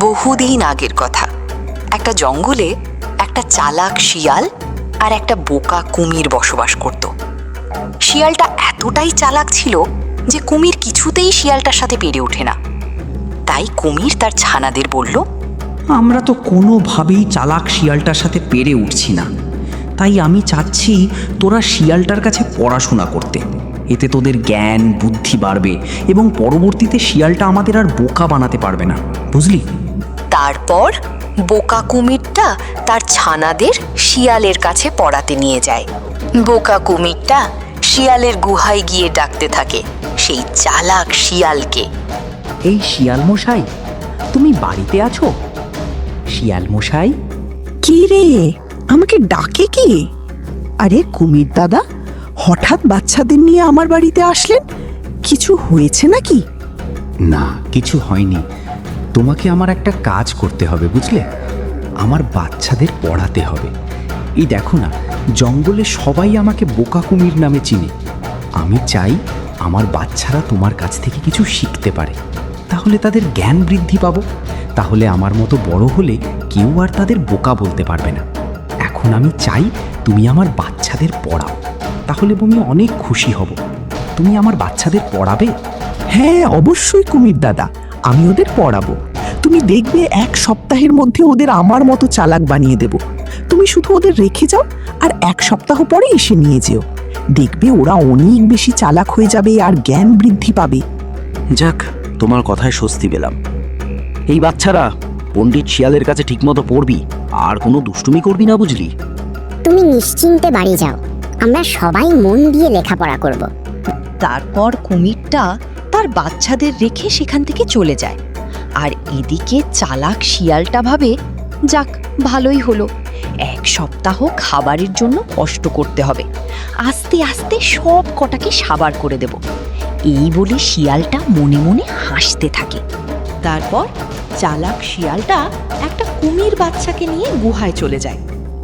বহুদিন আগের কথা। একটা জঙ্গলে একটা চালাক শিয়াল আর একটা বোকা কুমির বসবাস করত। শিয়ালটা এতটাই চালাক ছিল যে কুমির কিছুতেই শিয়ালটার সাথে পেরে ওঠে না। তাই কুমির তার ছানাদের বলল, আমরা তো কোনোভাবেই চালাক শিয়ালটার সাথে পেরে উঠছি না, তাই আমি চাচ্ছি তোরা শিয়ালটার কাছে পড়াশোনা করতে। এতে তোদের জ্ঞান বুদ্ধি বাড়বে এবং পরবর্তীতে শিয়ালটা আমাদের আর বোকা বানাতে পারবে না, বুঝলি? তারপর বোকা কুমিরটা তার ছানাদের শিয়ালের কাছে পড়াতে নিয়ে যায়। বোকা কুমিরটা শিয়ালের গুহায় গিয়ে ডাকতে থাকে সেই চালাক শিয়ালকে। এই শিয়াল মশাই, তুমি বাড়িতে আছো? শিয়াল মশাই। কি রে, আমাকে ডাকে কি? আরে কুমির দাদা, হঠাৎ বাচ্চাদের নিয়ে আমার বাড়িতে আসলেন, কিছু হয়েছে নাকি? না, কিছু হয়নি। তোমাকে আমার একটা কাজ করতে হবে, বুঝলে? আমার বাচ্চাদের পড়াতে হবে। এই দেখো না, জঙ্গলে সবাই আমাকে বোকা কুমির নামে চিনে। আমি চাই আমার বাচ্চারা তোমার কাছ থেকে কিছু শিখতে পারে, তাহলে তাদের জ্ঞান বৃদ্ধি পাবো। তাহলে আমার মতো বড় হলে কেউ আর তাদের বোকা বলতে পারবে না। এখন আমি চাই তুমি আমার বাচ্চাদের পড়াও, তাহলে আমি অনেক খুশি হব। তুমি আমার বাচ্চাদের পড়াবে? হ্যাঁ, অবশ্যই কুমির দাদা, আমি ওদের পড়াবো। তুমি দেখবে 1 সপ্তাহের মধ্যে ওদের আমার মতো চালাক বানিয়ে দেব। তুমি শুধু ওদের রেখে যাও আর 1 সপ্তাহ পরে এসে নিয়ে যেও। দেখবে ওরা অনেক বেশি চালাক হয়ে যাবে আর জ্ঞান বৃদ্ধি পাবে। যাক, তোমার কথায় স্বস্তি পেলাম। এই বাচ্চারা পণ্ডিত শিয়ালের কাছে ঠিকমতো পড়বি আর কোনো দুষ্টুমি করবি না, বুঝলি? তুমি নিশ্চিন্তে বাড়ি যাও, আমরা সবাই মন দিয়ে লেখাপড়া করব। তারপর কুমিরটা তার বাচ্চাদের রেখে সেখান থেকে চলে যায়। আর এদিকে চালাক শিয়ালটা ভাবে, যাক ভালোই হলো, 1 সপ্তাহ খাবারের জন্য কষ্ট করতে হবে, আস্তে আস্তে সব কটাকে সাবার করে দেব। এই বলে শিয়ালটা মনে মনে হাসতে থাকে। তারপর চালাক শিয়ালটা একটা কুমির বাচ্চাকে নিয়ে গুহায় চলে যায়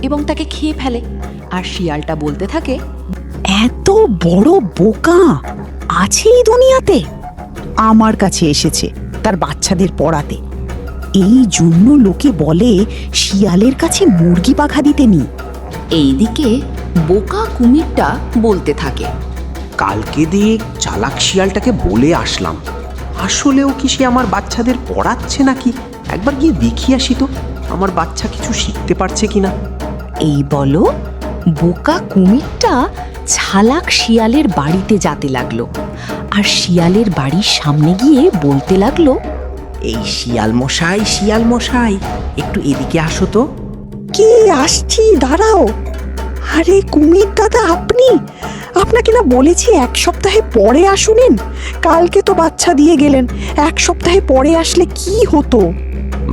এবং তাকে খেয়ে ফেলে। আর শিয়ালটা বলতে থাকে, এত বড় বোকা আছে এই দুনিয়াতে? আমার কাছে এসেছে তার বাচ্চাদের পড়াতে। এই জন্য লোকে বলে শিয়ালের কাছে মুরগি পাখা দিতে নি। এইদিকে বোকা কুমিরটা বলতে থাকে, কালকে দিয়ে চালাক শিয়ালটাকে বলে আসলাম, আসলেও কি সে আমার বাচ্চাদের পড়াচ্ছে নাকি? একবার গিয়ে দেখি আসি তো, আমার বাচ্চা কিছু শিখতে পারছে কিনা। এই বলো বোকা কুমিরটা চালাক শিয়ালের বাড়িতে যেতে লাগলো। আর শিয়ালের বাড়ির সামনে গিয়ে বলতে লাগলো, এই শিয়াল মশাই, একটু এদিকে আসো তো। কি, আসছি, দাঁড়াও। আরে কুমির দাদা, আপনি? আপনাকে না বলেছি 1 সপ্তাহে পরে আসুন। কালকে তো বাচ্চা দিয়ে গেলেন, 1 সপ্তাহে পরে আসলে কি হতো?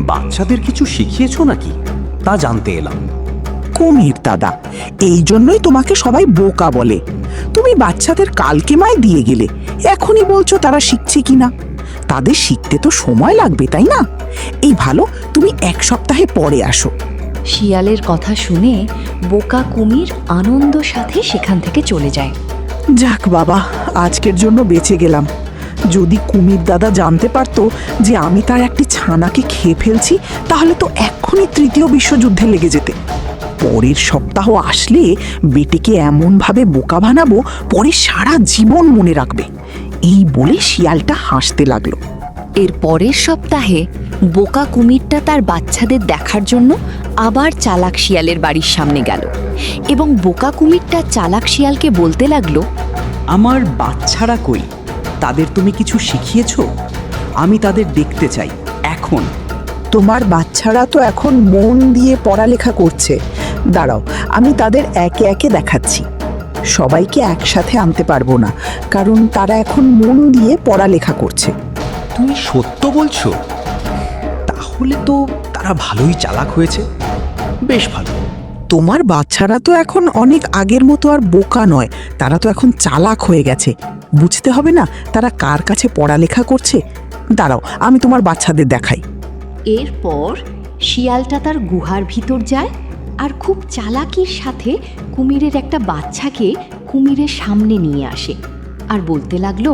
বাচ্চাদের কিছু শিখিয়েছো নাকি, তা জানতে এলাম। কুমির দাদা, এই জন্যই তোমাকে সবাই বোকা বলে। তুমি বাচ্চাদের কালকে মায় দিয়ে গেলে, এখনই বলছো তারা শিখছে কিনা। তাদের শিখতে তো সময় লাগবে, তাই না? এই ভালো, তুমি 1 সপ্তাহে পরে আসো। শিয়ালের কথা শুনে বোকা কুমির আনন্দ সাথে সেখান থেকে চলে যায়। যাক বাবা, আজকের জন্য বেঁচে গেলাম। যদি কুমির দাদা জানতে পারতো যে আমি তার একটি ছানাকে খেয়ে ফেলছি, তাহলে তো এক্ষুনি 3য় বিশ্বযুদ্ধে লেগে যেতে। পরের সপ্তাহ আসলে বেটিকে এমনভাবে বোকা বানাবো, পরে সারা জীবন মনে রাখবে। এই বলে শিয়ালটা হাসতে লাগলো। এর পরের সপ্তাহে বোকা কুমিরটা তার বাচ্চাদের দেখার জন্য আবার চালাক শিয়ালের বাড়ির সামনে গেল এবং বোকা কুমিরটা চালাক শিয়ালকে বলতে লাগলো, আমার বাচ্চারা কই? তাদের তুমি কিছু শিখিয়েছো? আমি তাদের দেখতে চাই এখন। তোমার বাচ্চারা তো এখন মন দিয়ে পড়ালেখা করছে। দাঁড়াও, আমি তাদের একে একে দেখাচ্ছি। সবাইকে একসাথে আনতে পারবো না, কারণ তারা এখন মন দিয়ে পড়ালেখা করছে। তুমি সত্য বলছো? তাহলে তো তারা ভালোই চালাক হয়েছে। বেশ ভালো। তোমার বাচ্চারা তো এখন অনেক আগের মতো আর বোকা নয়, তারা তো এখন চালাক হয়ে গেছে। বুঝতে হবে না তারা কার কাছে পড়ালেখা করছে? দাঁড়াও, আমি তোমার বাচ্চাদের দেখাই। এরপর শিয়ালটা তার গুহার ভিতর যায় আর খুব চালাকির সাথে কুমিরের একটা বাচ্চাকে কুমিরের সামনে নিয়ে আসে আর বলতে লাগলো,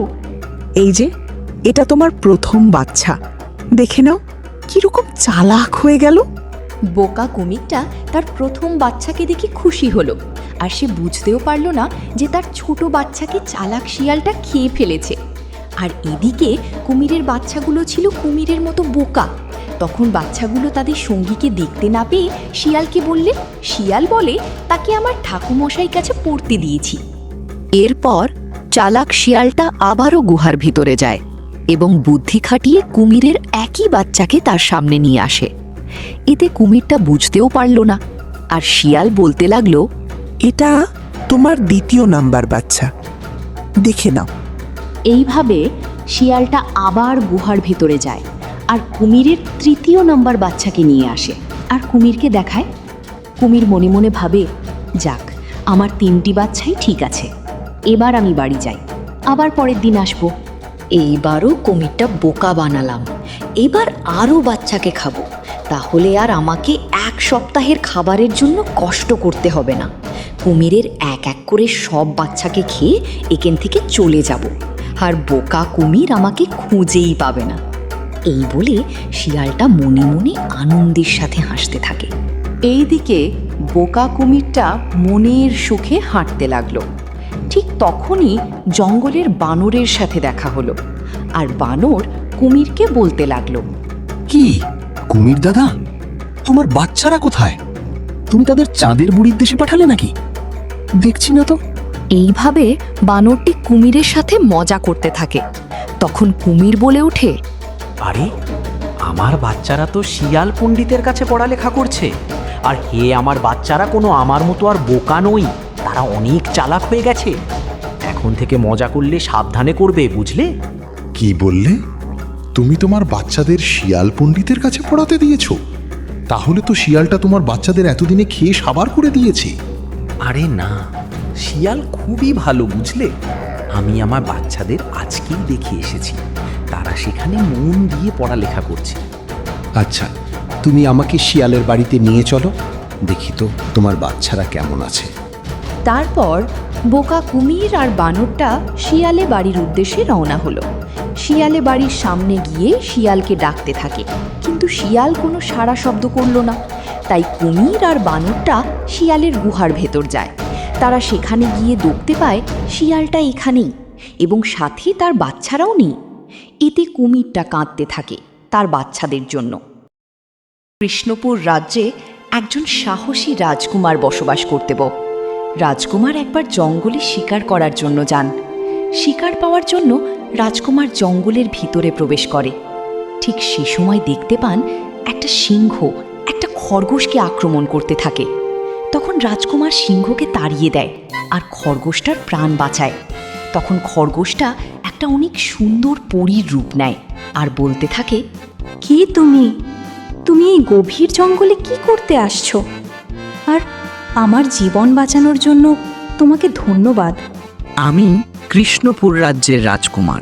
এই যে, এটা তোমার প্রথম বাচ্চা, দেখে নাও। কিরকম চালাক হয়ে গেল। বোকা কুমিরটা তার প্রথম বাচ্চাকে দেখে খুশি হলো, আর সে বুঝতেও পারল না যে তার ছোট বাচ্চাকে চালাক শিয়ালটা খেয়ে ফেলেছে। আর এদিকে কুমিরের বাচ্চাগুলো ছিল কুমিরের মতো বোকা। তখন বাচ্চাগুলো তাদের সঙ্গীকে দেখতে না পেয়ে শিয়ালকে বললে, শিয়াল বলে, তাকে আমার ঠাকুমশাই কাছে পড়তে দিয়েছি। এরপর চালাক শিয়ালটা আবারও গুহার ভিতরে যায় এবং বুদ্ধি খাটিয়ে কুমিরের একই বাচ্চাকে তার সামনে নিয়ে আসে। এতে কুমিরটা বুঝতেও পারল না, আর শিয়াল বলতে লাগলো, এটা তোমার দ্বিতীয় নাম্বার বাচ্চা, দেখে নাও। এইভাবে শিয়ালটা আবার গুহার ভেতরে যায় আর কুমিরের তৃতীয় নাম্বার বাচ্চাকে নিয়ে আসে আর কুমিরকে দেখায়। কুমির মনে মনে ভাবে, যাক, আমার 3টি বাচ্চাই ঠিক আছে, এবার আমি বাড়ি যাই, আবার পরের দিন আসবো। এইবারও কুমিরটা বোকা বানালাম, এবার আরও বাচ্চাকে খাবো, তাহলে আর আমাকে 1 সপ্তাহের খাবারের জন্য কষ্ট করতে হবে না। কুমিরের এক এক করে সব বাচ্চাকে খেয়ে এখান থেকে চলে যাব, আর বোকা কুমির আমাকে খুঁজেই পাবে না। এই বলে শিয়ালটা মনে মনে আনন্দের সাথে হাসতে থাকে। এইদিকে বোকা কুমিরটা মনের সুখে হাঁটতে লাগলো। ঠিক তখনই জঙ্গলের বানরের সাথে দেখা হলো, আর বানর কুমিরকে বলতে লাগলো, কি কুমির দাদা, তোমার বাচ্চারা কোথায়? তুমি তাদের চাঁদের বুড়ির দেশে পাঠালে নাকি? দেখছি না তো। এইভাবে বানরটি কুমিরের সাথে মজা করতে থাকে। তখন কুমির বলে ওঠে, আরে, আমার বাচ্চারা তো শিয়াল পণ্ডিতের কাছে পড়ালেখা করছে। আর হে, আমার বাচ্চারা কোনো আমার মতো আর বোকা নই, তারা অনেক চালাক হয়ে গেছে। এখন থেকে মজা করলে সাবধানে করবে, বুঝলে? কি বললে? তুমি তোমার বাচ্চাদের শিয়াল পণ্ডিতের কাছে পড়াতে দিয়েছো? তাহলে তো শিয়ালটা তোমার বাচ্চাদের এতদিনে খেয়ে সাবার করে দিয়েছে। আরে না, শিয়াল খুবই ভালো, বুঝলে? আমি আমার বাচ্চাদের আজকেই দেখে এসেছি, তারা সেখানে মন দিয়ে পড়ালেখা করছে। আচ্ছা, তুমি আমাকে শিয়ালের বাড়িতে নিয়ে চলো, দেখি তো তোমার বাচ্চারা কেমন আছে। তারপর বোকা কুমির আর বানরটা শিয়ালে বাড়ির উদ্দেশ্যে রওনা হলো। শিয়ালে বাড়ির সামনে গিয়ে শিয়ালকে ডাকতে থাকে, কিন্তু শিয়াল কোনো সাড়া শব্দ করলো না। তাই কুমির আর বানরটা শিয়ালের গুহার ভেতর যায়। তারা সেখানে গিয়ে দেখতে পায় শিয়ালটা এখানেই, এবং সাথে তার বাচ্চারাও নেই। এতে কুমিরটা কাঁদতে থাকে তার বাচ্চাদের জন্য। কৃষ্ণপুর রাজ্যে একজন সাহসী রাজকুমার বসবাস করতেন। রাজকুমার একবার জঙ্গলে শিকার করার জন্য যান। শিকার পাওয়ার জন্য রাজকুমার জঙ্গলের ভিতরে প্রবেশ করে। ঠিক সে সময় দেখতে পান একটা সিংহ একটা খরগোশকে আক্রমণ করতে থাকে। তখন রাজকুমার সিংহকে তাড়িয়ে দেয় আর খরগোশটার প্রাণ বাঁচায়। তখন খরগোশটা একটা অনেক সুন্দর পরীর রূপ নেয় আর বলতে থাকে, কে তুমি? তুমি এই গভীর জঙ্গলে কি করতে আসছো? আর আমার জীবন বাঁচানোর জন্য তোমাকে ধন্যবাদ। আমি কৃষ্ণপুর রাজ্যের রাজকুমার।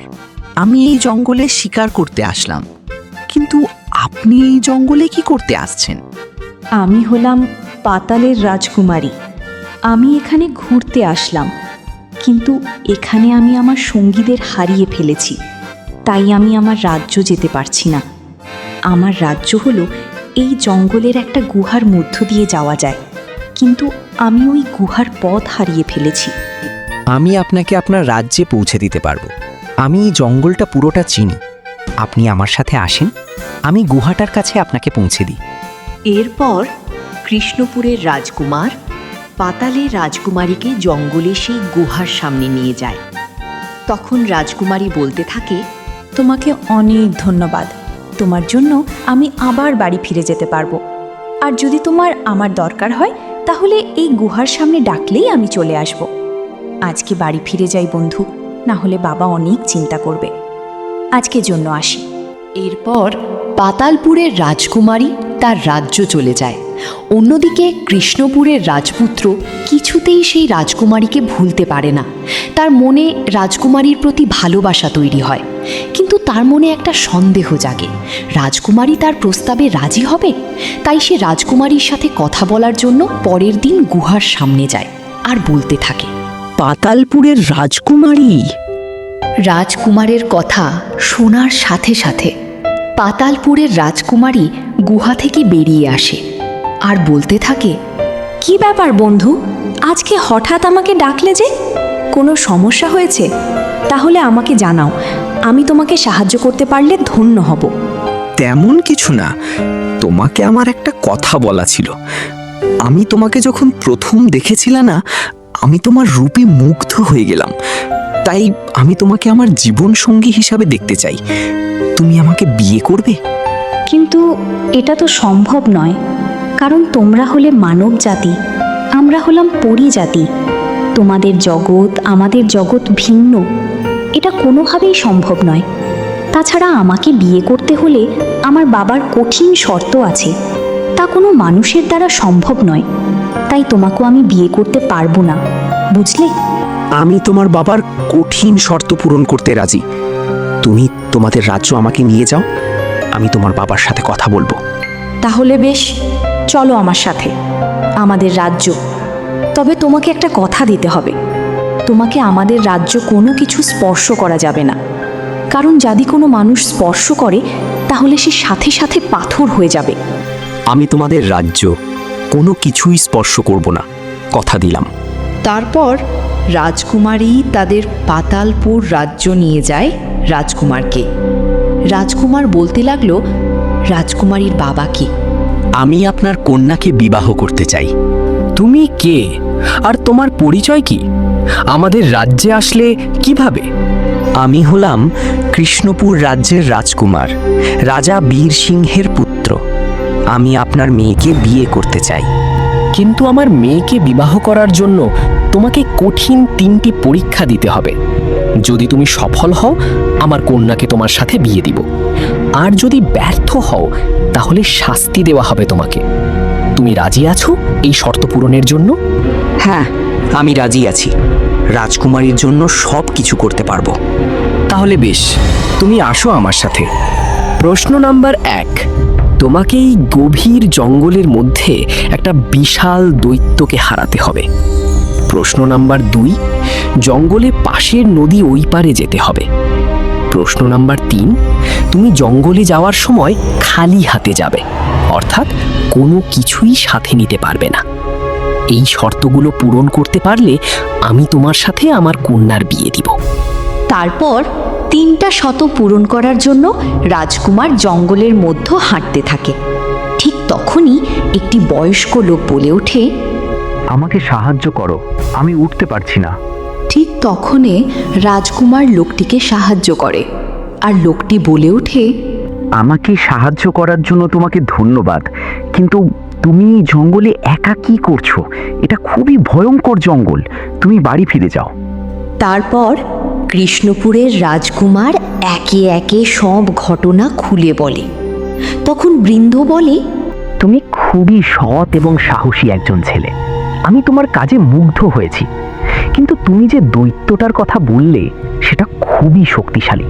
আমি এই জঙ্গলে শিকার করতে আসলাম, কিন্তু আপনি এই জঙ্গলে কি করতে আসছেন? আমি হলাম পাতালের রাজকুমারী। আমি এখানে ঘুরতে আসলাম, কিন্তু এখানে আমি আমার সঙ্গীদের হারিয়ে ফেলেছি, তাই আমি আমার রাজ্য যেতে পারছি না। আমার রাজ্য হলো এই জঙ্গলের একটা গুহার মধ্য দিয়ে যাওয়া যায়, কিন্তু আমি ওই গুহার পথ হারিয়ে ফেলেছি। আমি আপনাকে আপনার রাজ্যে পৌঁছে দিতে পারবো। আমি এই জঙ্গলটা পুরোটা চিনি। আপনি আমার সাথে আসেন, আমি গুহাটার কাছে আপনাকে পৌঁছে দিই। এরপর কৃষ্ণপুরের রাজকুমার পাতালের রাজকুমারীকে জঙ্গলে সেই গুহার সামনে নিয়ে যায়। তখন রাজকুমারী বলতে থাকে, তোমাকে অনেক ধন্যবাদ। তোমার জন্য আমি আবার বাড়ি ফিরে যেতে পারবো। আর যদি তোমার আমার দরকার হয় তাহলে এই গুহার সামনে ডাকলেই আমি চলে আসব। আজকে বাড়ি ফিরে যাই বন্ধু, না হলে বাবা অনেক চিন্তা করবে। আজকের জন্য আসি। এরপর পাতালপুরের রাজকুমারী তার রাজ্য চলে যায়। অন্যদিকে কৃষ্ণপুরের রাজপুত্র কিছুতেই সেই রাজকুমারীকে ভুলতে পারে না। তার মনে রাজকুমারীর প্রতি ভালোবাসা তৈরি হয়, কিন্তু তার মনে একটা সন্দেহ জাগে, রাজকুমারী তার প্রস্তাবে রাজি হবে। তাই সে রাজকুমারীর সাথে কথা বলার জন্য পরের দিন গুহার সামনে যায় আর বলতে থাকে, পাতালপুরের রাজকুমারী? রাজকুমারের কথা শোনার সাথে সাথে পাতালপুরের রাজকুমারী গুহা থেকে বেরিয়ে আসে আর বলতে থাকে, কি ব্যাপার বন্ধু, আজকে হঠাৎ আমাকে ডাকলে যে? কোনো সমস্যা হয়েছে? তাহলে আমাকে জানাও, আমি তোমাকে সাহায্য করতে পারলে ধন্য হব। তেমন কিছু না, তোমাকে আমার একটা কথা বলা ছিল। আমি তোমাকে যখন প্রথম দেখেছিলাম না, আমি তোমার রূপে মুগ্ধ হয়ে গেলাম। তাই আমি তোমাকে আমার জীবন সঙ্গী হিসাবে দেখতে চাই। তুমি আমাকে বিয়ে করবে? কিন্তু এটা তো সম্ভব নয়, কারণ তোমরা হলে মানব জাতি, আমরা হলাম পরী জাতি। তোমাদের জগৎ আমাদের জগৎ ভিন্ন, এটা কোনোভাবেই সম্ভব নয়। তাছাড়া আমাকে বিয়ে করতে হলে আমার বাবার কঠিন শর্ত আছে, তা কোনো মানুষের দ্বারা সম্ভব নয়। তাই তোমাকেও আমি বিয়ে করতে পারবো না, বুঝলে? আমি তোমার বাবার কঠিন শর্ত পূরণ করতে রাজি। তুমি তোমাদের রাজ্য আমাকে নিয়ে যাও, আমি তোমার বাবার সাথে কথা বলবো। তাহলে বেশ, চলো আমার সাথে আমাদের রাজ্য। তবে তোমাকে একটা কথা দিতে হবে, তোমাকে আমাদের রাজ্য কোনো কিছু স্পর্শ করা যাবে না, কারণ যদি কোনো মানুষ স্পর্শ করে তাহলে সে সাথে সাথে পাথর হয়ে যাবে। আমি তোমাদের রাজ্য কোনো কিছুই স্পর্শ করব না, কথা দিলাম। তারপর রাজকুমারী তাদের পাতালপুর রাজ্য নিয়ে যায় রাজকুমারকে। রাজকুমার বলতে লাগলো রাজকুমারীর বাবাকে, আমি আপনার কন্যাকে বিবাহ করতে চাই। তুমি কে আর তোমার পরিচয় কি? আমাদের রাজ্যে আসলে কিভাবে? আমি হলাম কৃষ্ণপুর রাজ্যের রাজকুমার, রাজা বীর সিংহের পুত্র। আমি আপনার মেয়েকে বিয়ে করতে চাই। কিন্তু আমার মেয়েকে বিবাহ করার জন্য তোমাকে কঠিন 3টি পরীক্ষা দিতে হবে। যদি তুমি সফল হও, আমার কন্যাকে তোমার সাথে বিয়ে দিব। আর যদি ব্যর্থ হও, তাহলে শাস্তি দেওয়া হবে তোমাকে। তুমি রাজি আছো এই শর্ত পূরণের জন্য? হ্যাঁ, আমি রাজি আছি। রাজকুমারীর জন্য সব কিছু করতে পারবো। তাহলে বেশ, তুমি আসো আমার সাথে। প্রশ্ন নাম্বার 1, তোমাকে এই গভীর জঙ্গলের মধ্যে একটা বিশাল দৈত্যকে হারাতে হবে। প্রশ্ন নাম্বার 2, জঙ্গলে পাশের নদী ওই পারে যেতে হবে। প্রশ্ন নাম্বার 3, তুমি জঙ্গলে যাওয়ার সময় খালি হাতে যাবে, অর্থাৎ কোনো কিছুই সাথে নিতে পারবে না। এই শর্তগুলো পূরণ করতে পারলে আমি তোমার সাথে আমার কন্যার বিয়ে দিব। তারপর 3টা শর্ত পূরণ করার জন্য রাজকুমার জঙ্গলের মধ্যে হাঁটতে থাকে। ঠিক তখনই একটি বয়স্ক লোক বলে ওঠে, আমাকে সাহায্য করো, আমি উঠতে পারছি না। ঠিক তখনই রাজকুমার লোকটিকে সাহায্য করে, আর লোকটি বলে ওঠে, আমাকে সাহায্য করার জন্য তোমাকে ধন্যবাদ, কিন্তু তুমি এই জঙ্গলে একা কি করছো? এটা খুবই ভয়ঙ্কর জঙ্গল, তুমি বাড়ি ফিরে যাও। তারপর কৃষ্ণপুরের রাজকুমার একে একে সব ঘটনা খুলে বলে। তখন বৃন্দ বলে, তুমি খুবই সৎ এবং সাহসী একজন ছেলে, আমি তোমার কাজে মুগ্ধ হয়েছি। কিন্তু তুমি যে দৈত্যটার কথা বললে সেটা খুবই শক্তিশালী।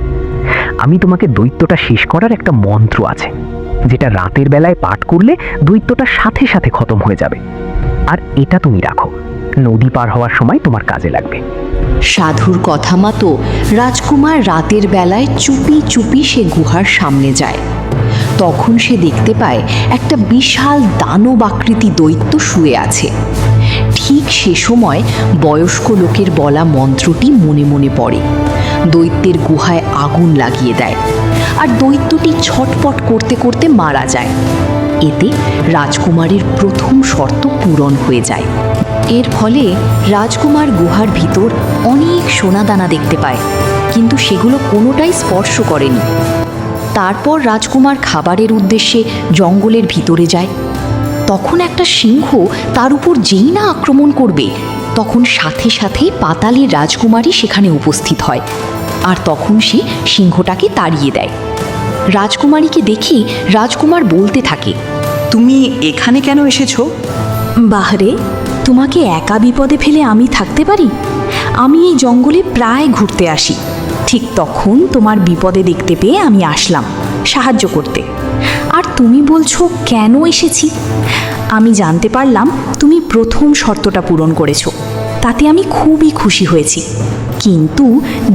আমি তোমাকে দৈত্যটা শেষ করার একটা মন্ত্র আছে, যেটা রাতের বেলায় পাঠ করলে দৈত্যটা সাথে সাথে খতম হয়ে যাবে। আর এটা তুমি রাখো, নদী পার হওয়ার সময় তোমার কাজে লাগবে। সাধুর কথা মতো রাজকুমার রাতের বেলায় চুপি চুপি সে গুহার সামনে যায়। তখন সে দেখতে পায় একটা বিশাল দানব আকৃতি দৈত্য শুয়ে আছে। ঠিক সে সময় বয়স্ক লোকের বলা মন্ত্রটি মনে মনে পড়ে। দৈত্যের গুহায় আগুন লাগিয়ে দেয়, আর দৈত্যটি ছটপট করতে করতে মারা যায়। এতে রাজকুমারের প্রথম শর্ত পূরণ হয়ে যায়। এর ফলে রাজকুমার গুহার ভিতর অনেক সোনাদানা দেখতে পায়, কিন্তু সেগুলো কোনোটাই স্পর্শ করেনি। তারপর রাজকুমার খাবারের উদ্দেশ্যে জঙ্গলের ভিতরে যায়। তখন একটা সিংহ তার উপর যেই না আক্রমণ করবে, তখন সাথে সাথেই পাতালের রাজকুমারী সেখানে উপস্থিত হয়, আর তখন সে সিংহটাকে তাড়িয়ে দেয়। রাজকুমারীকে দেখে রাজকুমার বলতে থাকে, তুমি এখানে কেন এসেছো? বাহরে, তোমাকে একা বিপদে ফেলে আমি থাকতে পারি? আমি এই জঙ্গলে প্রায় ঘুরতে আসি। ঠিক তখন তোমার বিপদে দেখতে পেয়ে আমি আসলাম সাহায্য করতে। আর তুমি বলছো কেন এসেছি? আমি জানতে পারলাম তুমি প্রথম শর্তটা পূরণ করেছো, তাতে আমি খুবই খুশি হয়েছি। কিন্তু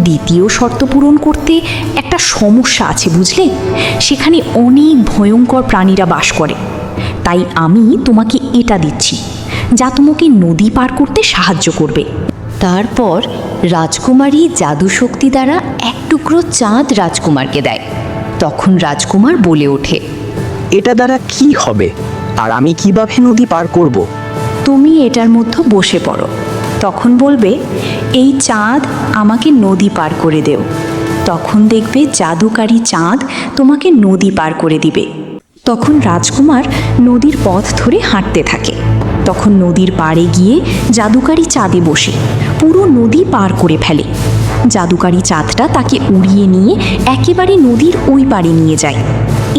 দ্বিতীয় শর্ত পূরণ করতে একটা সমস্যা আছে বুঝলে, সেখানে অনেক ভয়ঙ্কর প্রাণীরা বাস করে। তাই আমি তোমাকে এটা দিচ্ছি, যা তোমাকে নদী পার করতে সাহায্য করবে। তারপর রাজকুমারী জাদুশক্তি দ্বারা এক টুকরো চাঁদ রাজকুমারকে দেয়। তখন রাজকুমার বলে ওঠে, এটা দ্বারা কি হবে আর আমি কিভাবে নদী পার করব? তুমি এটার মধ্যে বসে পড়ো, তখন বলবে এই চাঁদ আমাকে নদী পার করে দেও। তখন দেখবে জাদুকারী চাঁদ তোমাকে নদী পার করে দিবে। তখন রাজকুমার নদীর পথ ধরে হাঁটতে থাকে। তখন নদীর পাড়ে গিয়ে জাদুকারী চাঁদে বসে পুরো নদী পার করে ফেলে। জাদুকারী চাঁদটা তাকে উড়িয়ে নিয়ে একেবারে নদীর ওই পাড়ে নিয়ে যায়।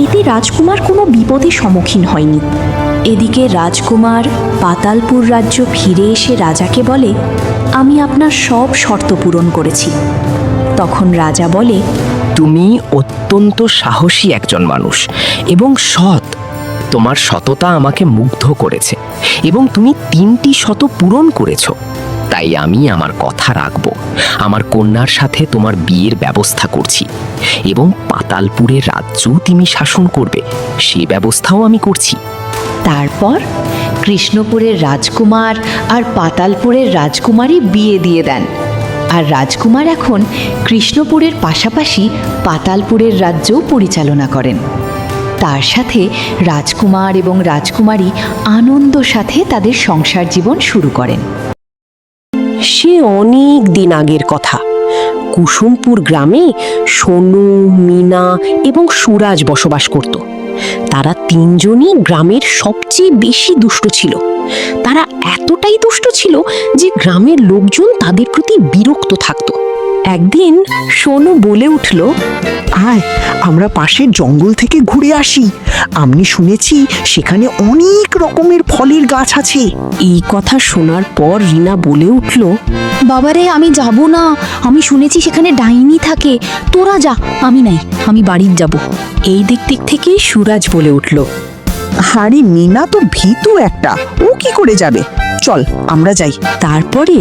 এতে রাজকুমার কোনো বিপদের সম্মুখীন হয়নি। এদিকে রাজকুমার পাতালপুর রাজ্য ফিরে এসে রাজাকে বলে, আমি আপনার সব শর্ত পূরণ করেছি। তখন রাজা বলে, তুমি অত্যন্ত সাহসী একজন মানুষ এবং সৎ। তোমার সততা আমাকে মুগ্ধ করেছে এবং তুমি 3টি শর্ত পূরণ করেছো। তাই আমি আমার কথা রাখব। আমার কন্যার সাথে তোমার বিয়ের ব্যবস্থা করছি এবং পাতালপুরের রাজ্য তুমি শাসন করবে, সে ব্যবস্থাও আমি করছি। তারপর কৃষ্ণপুরের রাজকুমার আর পাতালপুরের রাজকুমারী বিয়ে দিয়ে দেন। আর রাজকুমার এখন কৃষ্ণপুরের পাশাপাশি পাতালপুরের রাজ্যও পরিচালনা করেন। তার সাথে রাজকুমার এবং রাজকুমারী আনন্দ সাথে তাদের সংসার জীবন শুরু করেন। সে অনেক দিন আগের কথা। কুসুমপুর গ্রামে সোনু, মিনা এবং সুরাজ বসবাস করত। তারা 3জনই গ্রামের সবচেয়ে বেশি দুষ্ট ছিল। তারা এতটাই দুষ্ট ছিল যে গ্রামের লোকজন তাদের প্রতি বিরক্ত থাকত। একদিন সোনু বলে উঠল, আয় আমরা পাশের জঙ্গল থেকে ঘুরে আসি। আমি শুনেছি সেখানে অনেক রকমের ফলের গাছ আছে। এই কথা শোনার পর রিনা বলে উঠল, বাবারে আমি যাব না, আমি শুনেছি সেখানে ডাইনি থাকে, তোরা যা, আমি নাই, আমি বাড়ির যাব। এই দিক থেকে সুরাজ বলে উঠল, আরে মিনা তো ভীতু একটা, ও কি করে যাবে? চল আমরা যাই। তারপরে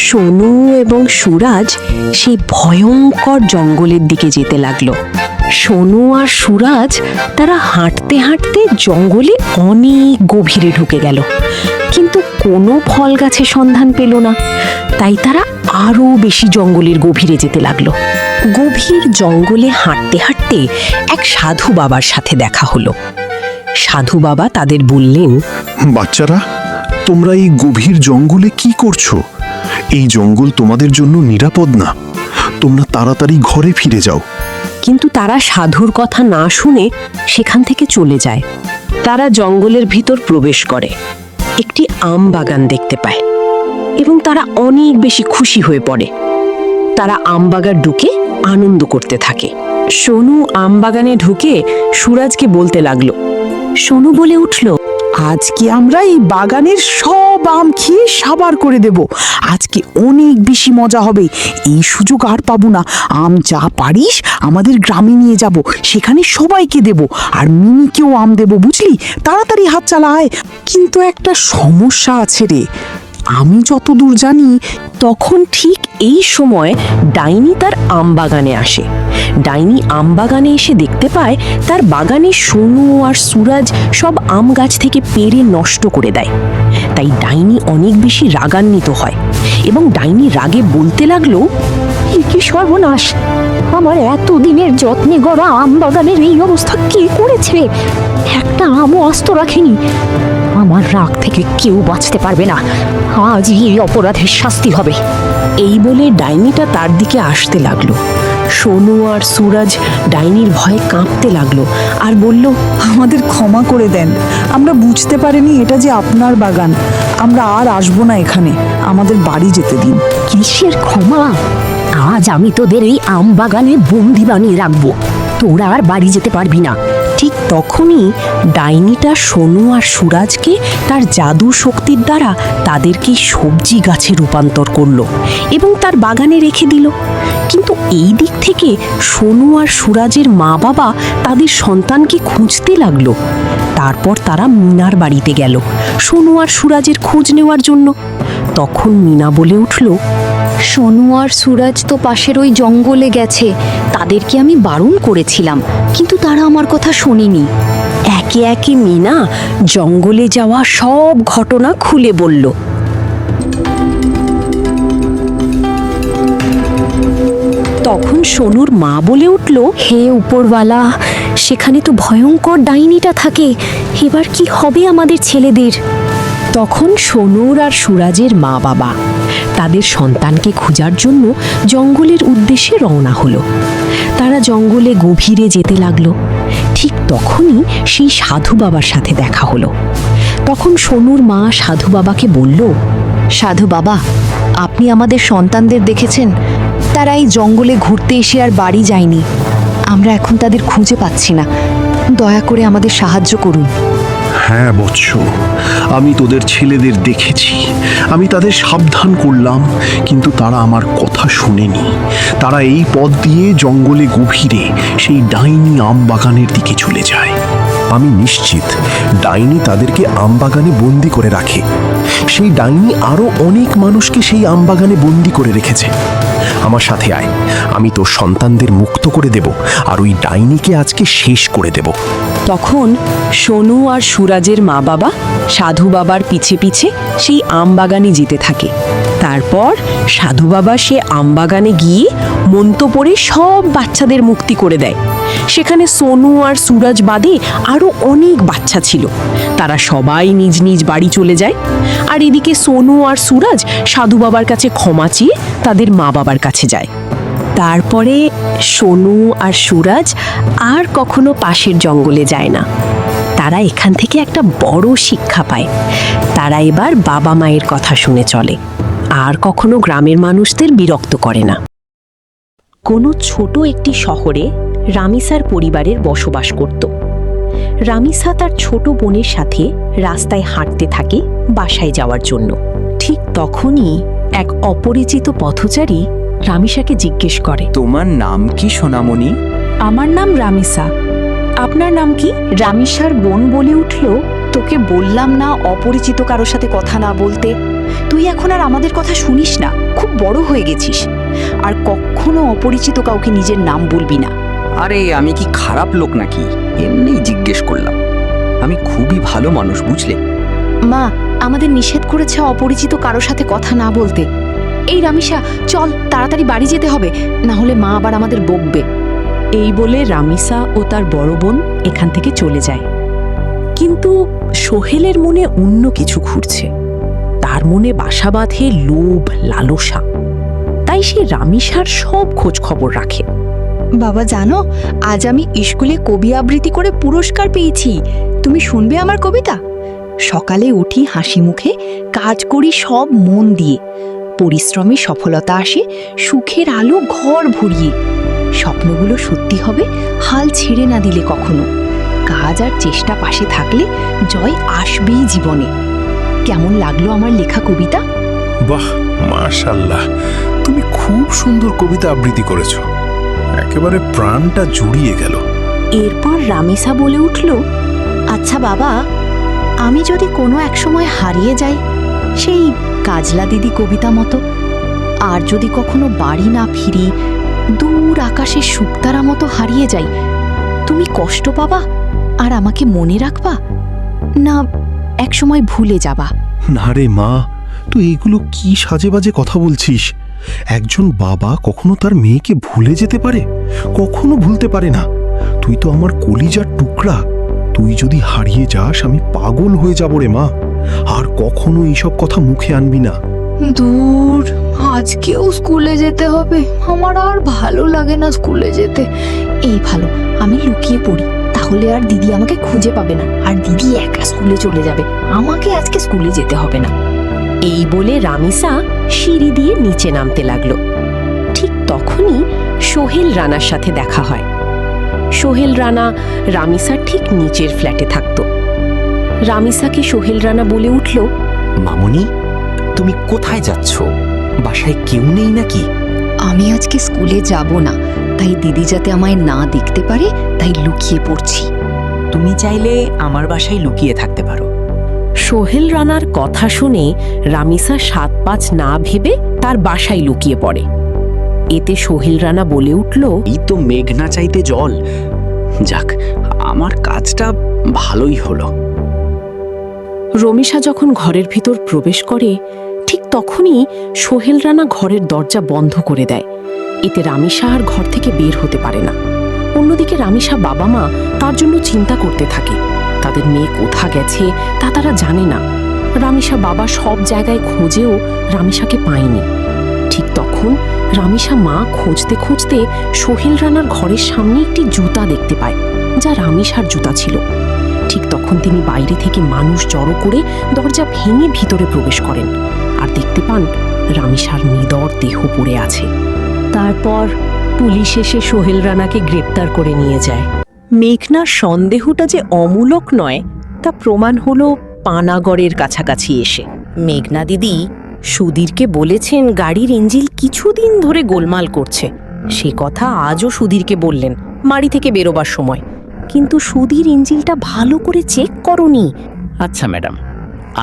সোনু এবং সুরাজ সেই ভয়ঙ্কর জঙ্গলের দিকে যেতে লাগলো। সোনু আর সুরাজ তারা হাঁটতে হাঁটতে জঙ্গলে অনেক গভীরে ঢুকে গেল, কিন্তু কোনো ফল গাছের সন্ধান পেল না। তাই তারা আরো বেশি জঙ্গলের গভীরে যেতে লাগলো। গভীর জঙ্গলে হাঁটতে হাঁটতে এক সাধু বাবার সাথে দেখা হলো। সাধু বাবা তাদের বললেন, বাচ্চারা, তোমরা এই গভীর জঙ্গলে কি করছো? এই জঙ্গল তোমাদের জন্য নিরাপদ না। তোমরা তাড়াতাড়ি ঘরে ফিরে যাও। কিন্তু তারা সাধুর কথা না শুনে সেখান থেকে চলে যায়। তারা জঙ্গলের ভিতর প্রবেশ করে, একটি আম বাগান দেখতে পায় এবং তারা অনেক বেশি খুশি হয়ে পড়ে। তারা আম বাগান ঢুকে আনন্দ করতে থাকে। সোনু আম বাগানে ঢুকে সুরাজকে বলতে লাগলো। সোনু বলে উঠল, আজকে আমরা এই বাগানের সব আম খেয়ে সাবার করে দেব। আজকে অনেক বেশি মজা হবে। এই সুযোগ আর পাবো না। আম যা পারিস আমাদের গ্রামে নিয়ে যাব, সেখানে সবাইকে দেব, আর মিনিকেও আম দেব, বুঝলি? তাড়াতাড়ি হাত চালায়। কিন্তু একটা সমস্যা আছে রে, আমি যতদূর জানি তখন ঠিক এই সময় ডাইনি তার আম বাগানে আসে। ডাইনি আম বাগানে এসে দেখতে পায় তার বাগানে সোনু আর সুরাজ সব আম গাছ থেকে পেড়ে নষ্ট করে দেয়। তাই ডাইনি অনেক বেশি রাগান্বিত হয় এবং ডাইনি রাগে বলতে লাগলো, কি সর্বনাশ, আমার এতদিনের যত্নে গড়া আম বাগানের এই অবস্থা কে করেছে? একটা আমও আস্ত রাখেনি। আমার রাগ থেকে কেউ বাঁচতে পারবে না। আজ এই অপরাধের শাস্তি হবে। এই বলে ডাইনিটা তার দিকে আসতে লাগলো। সোনু আর সুরাজ ডাইনির ভয়ে কাঁপতে লাগলো আর বলল, আমাদের ক্ষমা করে দেন, আমরা বুঝতে পারিনি এটা যে আপনার বাগান। আমরা আর আসবো না এখানে, আমাদের বাড়ি যেতে দিন। কিসের ক্ষমা? আজ আমি তোদের এই আম বাগানে বন্দি বানিয়ে রাখবো, তোরা আর বাড়ি যেতে পারবি না। ঠিক তখনই ডাইনিটা সোনু আর সুরাজকে তার জাদু শক্তির দ্বারা তাদেরকে সবজি গাছে রূপান্তর করলো এবং তার বাগানে রেখে দিল। কিন্তু এই দিক থেকে সোনু আর সুরাজের মা বাবা তাদের সন্তানকে খুঁজতে লাগলো। তারপর তারা মিনার বাড়িতে গেল সোনু আর সুরাজের খোঁজ নেওয়ার জন্য। তখন মিনা বলে উঠল, সোনু আর সুরাজ তো পাশের ওই জঙ্গলে গেছে, তাদেরকে আমি বারণ করেছিলাম, কিন্তু তারা আমার কথা শোনেনি। একে একে মিনা জঙ্গলে যাওয়া সব ঘটনা খুলে বলল। তখন সোনুর মা বলে উঠল, হে উপরওয়ালা, সেখানে তো ভয়ঙ্কর ডাইনিটা থাকে, এবার কি হবে আমাদের ছেলেদের? তখন সোনুর আর সুরাজের মা বাবা তাদের সন্তানকে খোঁজার জন্য জঙ্গলের উদ্দেশ্যে রওনা হলো। তারা জঙ্গলে গভীরে যেতে লাগলো। ঠিক তখনই সেই সাধু বাবার সাথে দেখা হলো। তখন সোনুর মা সাধু বাবাকে বলল, সাধু বাবা, আপনি আমাদের সন্তানদের দেখেছেন? তারা এই জঙ্গলে ঘুরতে এসে আর বাড়ি যায়নি। আমরা এখন তাদের খুঁজে পাচ্ছি না, দয়া করে আমাদের সাহায্য করুন। হ্যাঁ বৎস, আমি তোদের ছেলেদের দেখেছি। আমি তাদের সাবধান করলাম, কিন্তু তারা আমার কথা শুনেনি। তারা এই পথ দিয়ে জঙ্গলে গভীরে সেই ডাইনি আম বাগানের দিকে চলে যায়। আমি নিশ্চিত ডাইনি তাদেরকে আমবাগানে বন্দি করে রাখে। সেই ডাইনি আরো অনেক মানুষকে সেই আমবাগানে বন্দি করে রেখেছে। আমার সাথে আয়, আমি তোর সন্তানদের মুক্ত করে দেব, আর ওই ডাইনিকে আজকে শেষ করে দেব। তখন সোনু আর সুরাজের মা বাবা সাধু বাবার পিছে পিছে সেই আমবাগানে যেতে থাকে। তারপর সাধু বাবা সে আমবাগানে গিয়ে মন্ত্র পড়ে সব বাচ্চাদের মুক্তি করে দেয়। সেখানে সোনু আর সুরাজ বাদে আরো অনেক বাচ্চা ছিল। তারা সবাই নিজ নিজ বাড়ি চলে যায়। আর এদিকে সোনু আর সুরাজ সাধু বাবার কাছে ক্ষমা চেয়ে তাদের মা বাবার কাছে যায়। তারপরে সোনু আর সুরাজ আর কখনো পাশের জঙ্গলে যায় না। তারা এখান থেকে একটা বড় শিক্ষা পায়। তারা এবার বাবা মায়ের কথা শুনে চলে, আর কখনো গ্রামের মানুষদের বিরক্ত করে না। কোনো ছোট একটি শহরে রামিসার পরিবারের বসবাস করত। রামিসা তার ছোট বোনের সাথে রাস্তায় হাঁটতে থাকে বাসায় যাওয়ার জন্য। ঠিক তখনই এক অপরিচিত পথচারী রামিসাকে জিজ্ঞেস করে, তোমার নাম কি সোনামণি? আমার নাম রামিসা। আপনার নাম কি? রামিসার বোন বলে উঠল, তোকে বললাম না অপরিচিত কারোর সাথে কথা না বলতে। তুই এখন আর আমাদের কথা শুনিস না, খুব বড় হয়ে গেছিস। আর কখনো অপরিচিত কাউকে নিজের নাম বলবি না। আরে আমি কি খারাপ লোক নাকি? এমনিই জিজ্ঞেস করলাম। আমি খুবই ভালো মানুষ, বুঝলে? মা আমাদের নিষেধ করেছে অপরিচিত কারোর সাথে কথা না বলতে। এই রামিসা, চল তাড়াতাড়ি বাড়ি যেতে হবে, না হলে মা আবার আমাদের বকবে। এই বলে রামিসা ও তার বড় বোন এখান থেকে চলে যায়। কিন্তু সোহেলের মনে অন্য কিছু ঘুরছে। তার মনে বাসা বাঁধে লোভ, লালসা। তাই সে রামিসার সব খোঁজ খবর রাখে। বাবা জানো, আজ আমি স্কুলে কবি আবৃত্তি করে পুরস্কার পেয়েছি। তুমি শুনবে আমার কবিতা? সকালে উঠি হাসি মুখে, কাজ করি সব মন দিয়ে। পরিশ্রমে সফলতা আসে, সুখের আলো ঘর ভরিয়ে। স্বপ্নগুলো সত্যি হবে হাল ছেড়ে না দিলে কখনো। কাজ আর চেষ্টা পাশে থাকলে জয় আসবেই জীবনে। কেমন লাগলো আমার লেখা কবিতা? বাহ, মাশাআল্লাহ, তুমি খুব সুন্দর কবিতা আবৃত্তি করেছো। একেবারে প্রাণটা জুড়িয়ে গেল। এরপর রামিসা বলে উঠল, আচ্ছা বাবা, আমি যদি কোনো এক সময় হারিয়ে যাই, সেই কাজলা দিদি কবিতা মতো, আর যদি কখনো বাড়ি না ফিরি, দূর আকাশের শুকতারা মতো হারিয়ে যাই, তুমি কষ্ট পাবা আর আমাকে মনে রাখবা, না এক সময় ভুলে যাবা? না রে মা, তুই এগুলো কি সাজে বাজে কথা বলছিস? একজন বাবা কখনো তার মেয়েকে ভুলে যেতে পারে? কখনো ভুলতে পারে না। তুই তো আমার কলিজার টুকরা। তুই যদি হারিয়ে যাস আমি পাগল হয়ে যাব রে মা। আর কখনো এইসব কথা মুখে আনবি না। দূর, আজকেও স্কুলে যেতে হবে। আমার আর ভালো লাগে না স্কুলে যেতে। এই ভালো, আমি লুকিয়ে পড়ি, তাহলে আর দিদি আমাকে খুঁজে পাবে না, আর দিদি একা স্কুলে চলে যাবে। আমাকে আজকে স্কুলে যেতে হবে না। এই বলে রামিসা সিঁড়ি দিয়ে নিচে নামতে লাগলো। ঠিক তখনই সোহেল রানার সাথে দেখা হয়। সোহেল রানা রামিসার ঠিক নিচের ফ্ল্যাটে থাকত। রামিসাকে সোহেল রানা বলে উঠল, মামুনি, তুমি কোথায় যাচ্ছ? বাসায় কেউ নেই নাকি? আমি আজকে স্কুলে যাব না, তাই দিদি যাতে আমায় না দেখতে পারে তাই লুকিয়ে পড়ছি। তুমি চাইলে আমার বাসায় লুকিয়ে থাকতে পারো। সোহেল রানার কথা শুনে রামিসা 7-5 না ভেবে তার বাসায় লুকিয়ে পড়ে। এতে সোহেল রানা বলে উঠল, এই তো মেঘনা চাইতে জল। যাক, আমার কাজটা ভালোই হলো। রমিশা যখন ঘরের ভিতর প্রবেশ করে ঠিক তখনই সোহেল রানা ঘরের দরজা বন্ধ করে দেয়। এতে রামিসা আর ঘর থেকে বের হতে পারে না। অন্যদিকে রামিসা বাবা মা তার জন্য চিন্তা করতে থাকে। তাদের মেয়ে কোথা গেছে তা তারা জানে না। রামিসা বাবা সব জায়গায় খোঁজেও রামিসাকে পায়নি। ঠিক তখন রামিসা মা খুঁজতে খুঁজতে সোহেল রানার ঘরের সামনে একটি জুতা দেখতে পায়, যা রামিসার জুতা ছিল। ঠিক তখন তিনি বাইরে থেকে মানুষ জড়ো করে দরজা ভেঙে ভিতরে প্রবেশ করেন আর দেখতে পান রামিসার নিদর দেহ পড়ে আছে। তারপর পুলিশ এসে সোহেল রানাকে গ্রেপ্তার করে নিয়ে যায়। মেঘনার সন্দেহটা যে অমূলক নয় তা প্রমাণ হলো পানাগড়ের কাছাকাছি এসে। মেঘনা দিদি সুধীরকে বলেছেন গাড়ির ইঞ্জিন কিছুদিন ধরে গোলমাল করছে। সে কথা আজও সুধীরকে বললেন বাড়ি থেকে বেরোবার সময়, কিন্তু সুধীর ইঞ্জিনটা ভালো করে চেক করনি। আচ্ছা ম্যাডাম,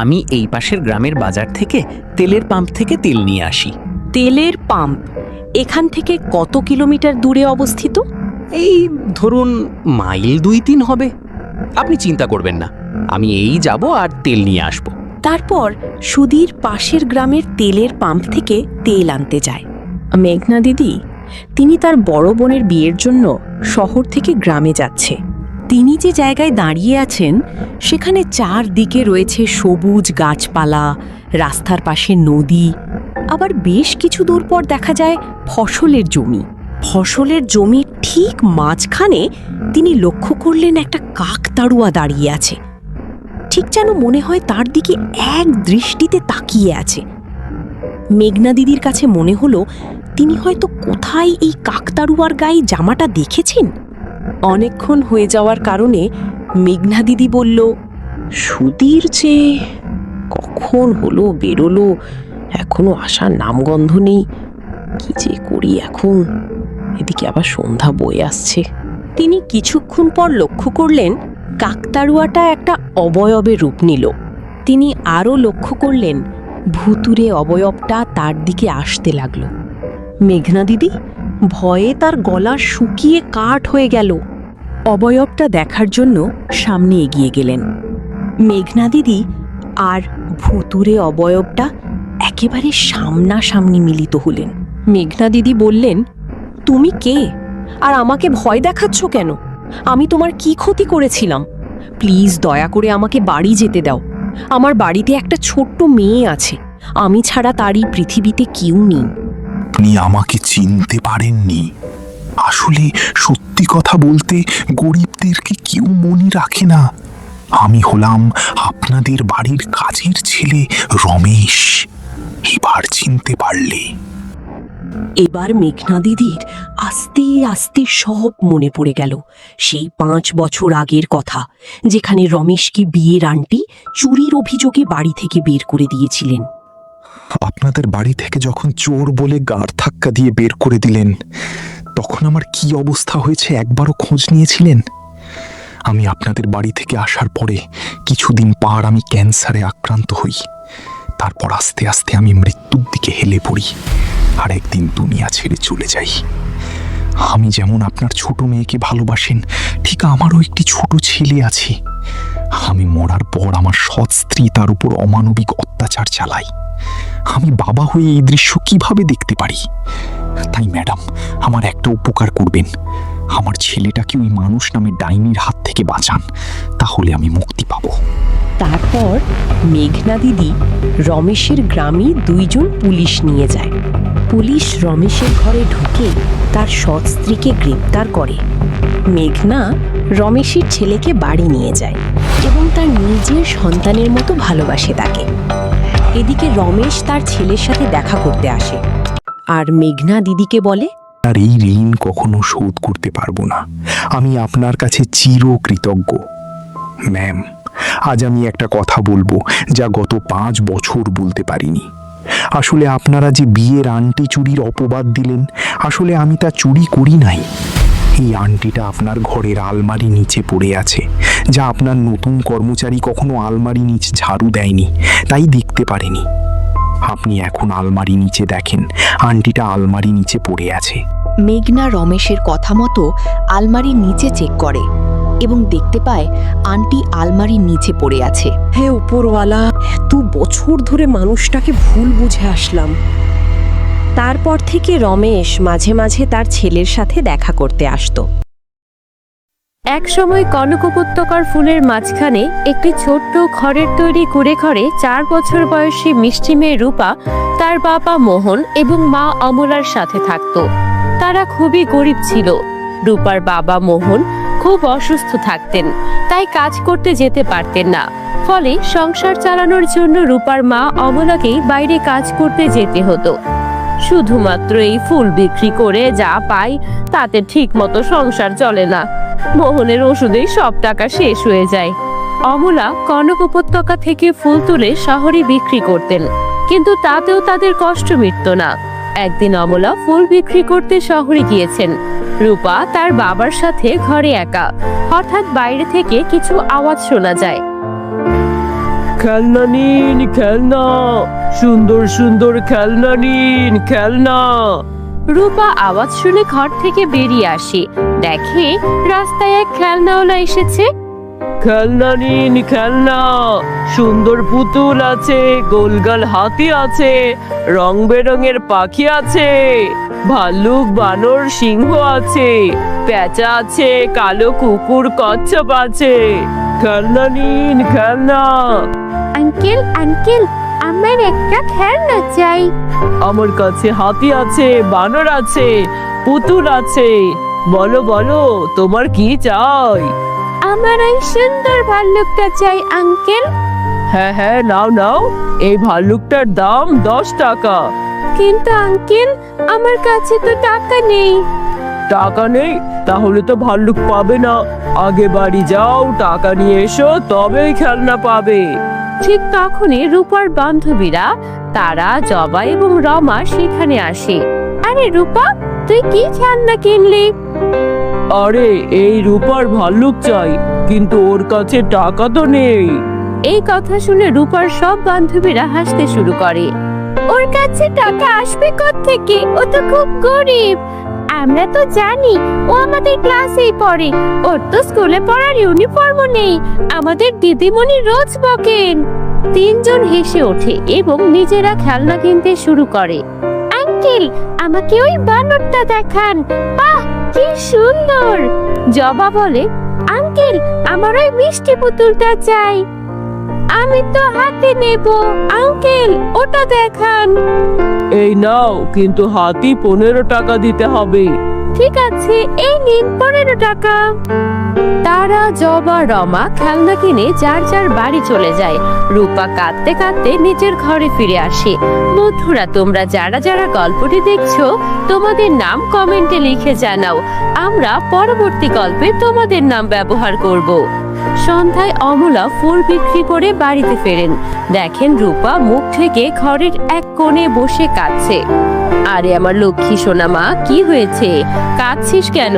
আমি এই পাশের গ্রামের বাজার থেকে তেলের পাম্প থেকে তেল নিয়ে আসি। তেলের পাম্প এখান থেকে কত কিলোমিটার দূরে অবস্থিত? এই ধরুন মাইল 2-3 হবে। আপনি চিন্তা করবেন না, আমি এই যাব আর তেল নিয়ে আসব। তারপর সুধীর পাশের গ্রামের তেলের পাম্প থেকে তেল আনতে যায়। মেঘনা দিদি তিনি তার বড় বোনের বিয়ের জন্য শহর থেকে গ্রামে যাচ্ছে। তিনি যে জায়গায় দাঁড়িয়ে আছেন সেখানে চারদিকে রয়েছে সবুজ গাছপালা, রাস্তার পাশে নদী, আবার বেশ কিছু দূর পর দেখা যায় ফসলের জমি। ফসলের জমির ঠিক মাঝখানে তিনি লক্ষ্য করলেন একটা কাকতাড়ুয়া দাঁড়িয়ে আছে। ঠিক যেন মনে হয় তার দিকে এক দৃষ্টিতে তাকিয়ে আছে। মেঘনা দিদির কাছে মনে হলো তিনি হয়তো কোথায় এই কাকতাড়ুয়ার গায়ে জামাটা দেখেছেন। অনেকক্ষণ হয়ে যাওয়ার কারণে মেঘনা দিদি বলল, সুধীর যে কখন হলো বেরোলো, এখনো আসার নামগন্ধ নেই। কি যে করি এখন, এদিকে আবার সন্ধ্যা বয়ে আসছে। তিনি কিছুক্ষণ পর লক্ষ্য করলেন কাকতাড়ুয়াটা একটা অবয়বের রূপ নিল। তিনি আরও লক্ষ্য করলেন ভুতুরে অবয়বটা তার দিকে আসতে লাগল। মেঘনা দিদি ভয়ে তার গলা শুকিয়ে কাঠ হয়ে গেল। অবয়বটা দেখার জন্য সামনে এগিয়ে গেলেন। মেঘনা দিদি আর ভুতুরে অবয়বটা একেবারে সামনাসামনি মিলিত হলেন। মেঘনা দিদি বললেন, তুমি কে আর আমাকে ভয় দেখাচ্ছ কেন? আমি তোমার কি ক্ষতি করেছিলাম? প্লিজ দয়া করে আমাকে বাড়ি যেতে দাও। আমার বাড়িতে একটা ছোট্ট মেয়ে আছে, আমি ছাড়া তারই পৃথিবীতে কেউ নেই। আপনি আমাকে চিনতে পারেননি। আসলে সত্যি কথা বলতে গরিবদেরকে কেউ মনে রাখে না। আমি হলাম আপনাদের বাড়ির কাজের ছেলে রমেশ। এবার চিনতে পারলে? এবার মেঘনা দিদির আস্তে আস্তে সব মনে পড়ে গেল। সেই 5 বছর আগের কথা, যেখানে রমেশকে বিয়ের আন্টি চুরির অভিযোগে বাড়ি থেকে বের করে দিয়েছিলেন। আপনাদের বাড়ি থেকে যখন চোর বলে গাড় ধাক্কা দিয়ে বের করে দিলেন, তখন আমার কি অবস্থা হয়েছে একবারও খোঁজ নিয়েছিলেন? আমি আপনাদের বাড়ি থেকে আসার পরে কিছুদিন পর আমি ক্যান্সারে আক্রান্ত হই। তারপর আস্তে আস্তে আমি মৃত্যুর দিকে হেলে পড়ি আর একদিন দুনিয়া ছেড়ে চলে যাই। আমি যেমন আপনার ছোট মেয়েকে ভালোবাসেন, ঠিক আমারও একটি ছোট ছেলে আছে। আমি মরার পর আমার সৎ স্ত্রী তার উপর অমানবিক অত্যাচার চালায়। আমি বাবা হয়ে এই দৃশ্য কিভাবে দেখতে পারি? তাই ম্যাডাম, আমার একটা উপকার করবেন। আমার ছেলেটাকে ওই মানুষ নামে ডাইনির হাত থেকে বাঁচান, তাহলে আমি মুক্তি পাবো। তারপর মেঘনা দিদি রমেশের গ্রামে 2 জন পুলিশ নিয়ে যায়। পুলিশ রমেশের ঘরে ঢুকে তার সৎ স্ত্রীকে গ্রেপ্তার করে। মেঘনা রমেশের ছেলেকে বাড়ি নিয়ে যায় এবং তার নিজের সন্তানের মতো ভালোবাসে তাকে। এদিকে রমেশ তার ছেলের সাথে দেখা করতে আসে আর মেঘনা দিদিকে বলে, আর এই ঋণ কখনো শোধ করতে পারবো না। আমি আপনার কাছে চিরকৃতজ্ঞ। ম্যাম, আজ আমি একটা কথা বলবো যা গত 5 বছর বলতে পারিনি। আসলে আপনারা যে বিয়ের আন্টি চুরির অপবাদ দিলেন, আসলে আমি তা চুরি করি নাই। এই আংটিটা আপনার ঘরের আলমারি নিচে পড়ে আছে, যা আপনার নতুন কর্মচারী কখনো আলমারি নিচ ঝাড়ু দেয়নি, তাই দেখতে পারেনি। আপনি এখন আলমারি নিচে দেখেন, আংটিটা আলমারি নিচে পড়ে আছে। মেঘনা রমেশের কথা মতো আলমারির নিচে চেক করে এবং দেখতে পায় আন্টি আলমারির নিচে পড়ে আছে। হে উপরওয়ালা, এত বছর ধরে মানুষটাকে ভুল বুঝে আসলাম। তারপর থেকে রমেশ মাঝে মাঝে তার ছেলের সাথে দেখা করতে আসতো। এক সময় কনক উপত্যকার ফুলের মাঝখানে একটি ছোট্ট খড়ের তৈরি কুঁড়ে ঘরে 4 বছর বয়সী মিষ্টি মেয়ে রূপা তার বাবা মোহন এবং মা অমলার সাথে থাকত। তারা খুবই গরিব ছিল। রূপার বাবা মোহন খুব অসুস্থ থাকতেন, তাই কাজ করতে যেতে পারতেন না। ফলে সংসার চালানোর জন্য রূপার মা অমলাকেই বাইরে কাজ করতে যেতে হতো। শুধুমাত্র এই ফুল বিক্রি করে যা পাই তাতে ঠিক মতো সংসার চলে না। মোহনের ওষুধেই সব টাকা শেষ হয়ে যায়। অমলা কনক উপত্যকা থেকে ফুল তুলে শহরে বিক্রি করতেন, কিন্তু তাতেও তাদের কষ্ট মিটত না। একদিন অমলা ফুল বিক্রি করতে শহরে গিয়েছেন। রূপা তার বাবার সাথে ঘরে একা। হঠাৎ বাইরে থেকে কিছু আওয়াজ শোনা যায়। খেলনা নিন, খেলনা, সুন্দর সুন্দর খেলনা নিন, খেলনা। রূপা আওয়াজ শুনে ঘর থেকে বেরিয়ে আসে। দেখে রাস্তায় এক খেলনাওয়ালা এসেছে। খেলনা নিন, খেলনা, সুন্দর পুতুল আছে, গোলগাল হাতি আছে, রং বেরঙের পাখি আছে, ভাল্লুক, বানর, সিংহ আছে, পেঁচা আছে, কালো কুকুর, কচ্ছপ আছে। খেলনা নিন, খেলনা। আঙ্কেল আঙ্কেল, আমার একটা খেলনা চাই। আমার কাছে হাতি আছে, বানর আছে, পুতুল আছে। বলো বলো, তোমার কি চাই? আমার এই সুন্দর ভাল্লুকটা চাই আঙ্কেল। হ্যাঁ হ্যাঁ, নাও নাও, এই ভাল্লুকটার দাম 10 টাকা। কিন্তু আঙ্কেল, আমার কাছে তো টাকা নেই। টাকা নেই? তাহলে তো ভাল্লুক পাবে না। আগে বাড়ি যাও, টাকা নিয়ে এসো, তবেই খেলনা পাবে। ঠিক তখনই রূপার বান্ধবীরা তারা, জবা এবং রমা সেখানে আসে। আরে রূপা, তুই কি খেলনা কিনলি? আরে, এই রূপার ভাল্লুক চাই, কিন্তু ওর কাছে টাকা তো নেই। এই কথা শুনে রূপার সব বান্ধবীরা হাসতে শুরু করে। ওর কাছে টাকা আসবে কোত্থেকে? ও তো খুব গরিব। আমরা তো জানি ও আমাদের ক্লাসেই পড়ে। ওর তো স্কুলে পড়ার ইউনিফর্মও নেই। আমাদের দিদিমণি রোজ বকেন। তিনজন হেসে ওঠে এবং নিজেরা খেলনা কিনতে শুরু করে। আঙ্কেল, আমাকে ওই বানরটা দেখান। বাহ, কি সুন্দর। জবা বলে, আঙ্কেল, আমার ওই মিষ্টি পুতুলটা চাই। আমি তো হাতে নেব। আঙ্কেল, ওটা দেখান। এই নাও, কিন্তু হাতি 15 টাকা দিতে হবে। ঠিক আছে, এই নিন 15 টাকা। তারা, জবা, রমা খেলনা কিনে যার যার বাড়ি চলে যায়। রূপা কাঁদতে কাঁদতে নিজের ঘরে ফিরে আসে। বন্ধুরা, তোমরা যারা যারা গল্পটি দেখছো, তোমাদের নাম কমেন্টে লিখে জানাও। আমরা পরবর্তী গল্পে তোমাদের নাম ব্যবহার করব। সন্ধ্যায় অমলা ফুল বিক্রি করে বাড়িতে ফেরেন। দেখেন রূপা মুখ থেকে ঘরের এক কোণে বসে কাঁদছে। আরে আমার লক্ষ্মী সোনা মা, কি হয়েছে? কাঁদছিস কেন?